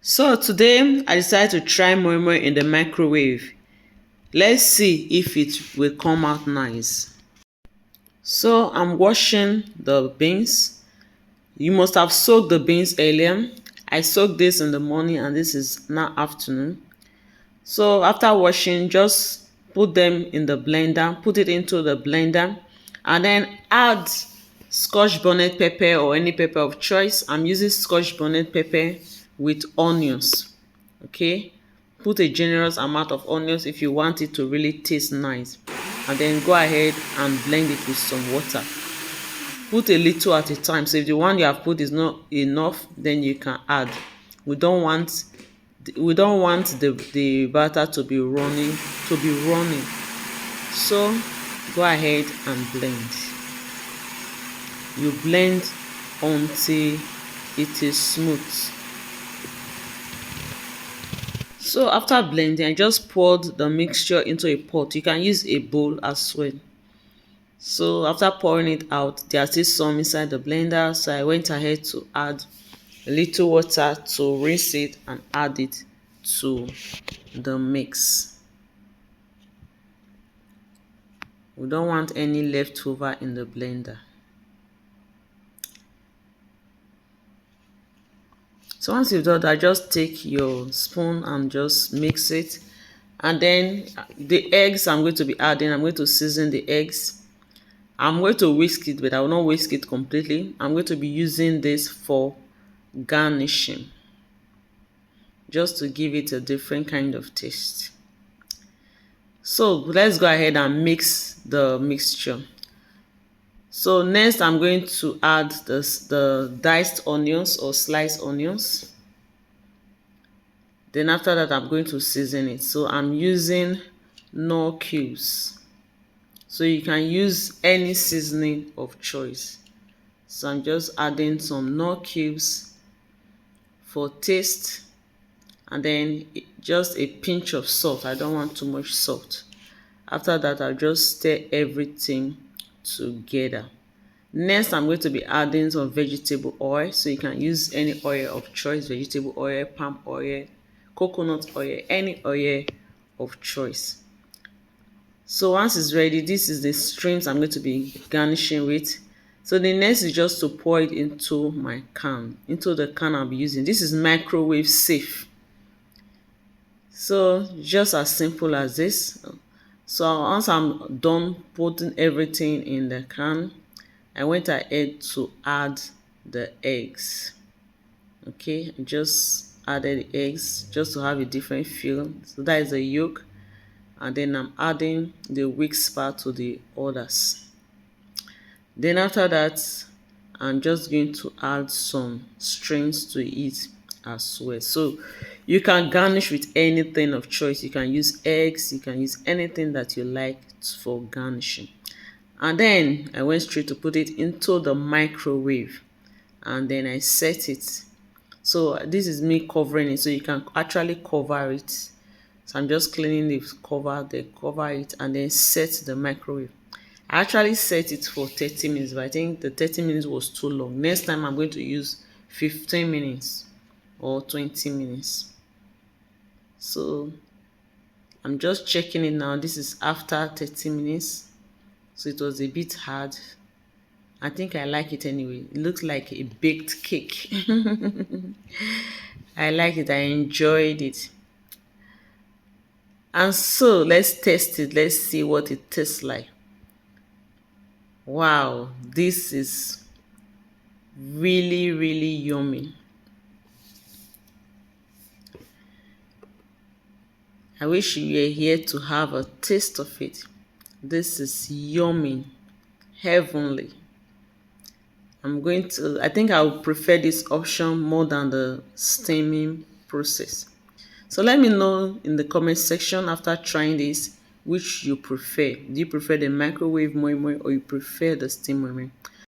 So today I decided to try moi moi in the microwave. Let's see if it will come out nice. So I'm washing the beans. You must have soaked the beans earlier. I soaked this in the morning and this is now afternoon. So after washing, just put them in the blender, put it into the blender, and then add scotch bonnet pepper or any pepper of choice. I'm using scotch bonnet pepper with onions. Okay, put a generous amount of onions if you want it to really taste nice, and then go ahead and blend it with some water. Put a little at a time, so if the one you have put is not enough, then you can add. We don't want the batter to be running. So go ahead and blend. You blend until it is smooth. So after blending, I just poured the mixture into a pot. You can use a bowl as well. So after pouring it out, there's still some inside the blender, so I went ahead to add a little water to rinse it and add it to the mix. We don't want any leftover in the blender. So once you've done that, just take your spoon and just mix it. And then the eggs I'm going to be adding, I'm going to season the eggs. I'm going to whisk it, but I will not whisk it completely. I'm going to be using this for garnishing, just to give it a different kind of taste. So let's go ahead and mix the mixture. So next I'm going to add the diced onions or sliced onions. Then after that I'm going to season it. So I'm using Knorr cubes. So you can use any seasoning of choice. So I'm just adding some Knorr cubes for taste, and then just a pinch of salt. I don't want too much salt. After that, I'll just stir everything together. Next, I'm going to be adding some vegetable oil. So you can use any oil of choice, vegetable oil, palm oil, coconut oil, any oil of choice. So once it's ready, this is the streams I'm going to be garnishing with. So the next is just to pour it into my can, into the can I'll be using. This is microwave safe. So just as simple as this. So once I'm done putting everything in the can, I went ahead to add the eggs. Okay, I just added the eggs just to have a different feel. So that is the yolk, and then I'm adding the whisk part to the others. Then after that, I'm just going to add some strings to it as well. So you can garnish with anything of choice. You can use eggs, you can use anything that you like for garnishing. And then I went straight to put it into the microwave, and then I set it. So this is me covering it, so you can actually cover it. So I'm just cleaning the cover, then cover it, and then set the microwave. I actually set it for 30 minutes, but I think the 30 minutes was too long. Next time I'm going to use 15 minutes or 20 minutes. So I'm just checking it now. This is after 30 minutes. So it was a bit hard. I think I like it anyway. It looks like a baked cake. I like it. I enjoyed it. And so let's test it. Let's see what it tastes like. Wow, this is really, really yummy. I wish you were here to have a taste of it. This is yummy, heavenly. I think I would prefer this option more than the steaming process. So let me know in the comment section after trying this which you prefer. Do you prefer the microwave moi moi or you prefer the steam moi moi?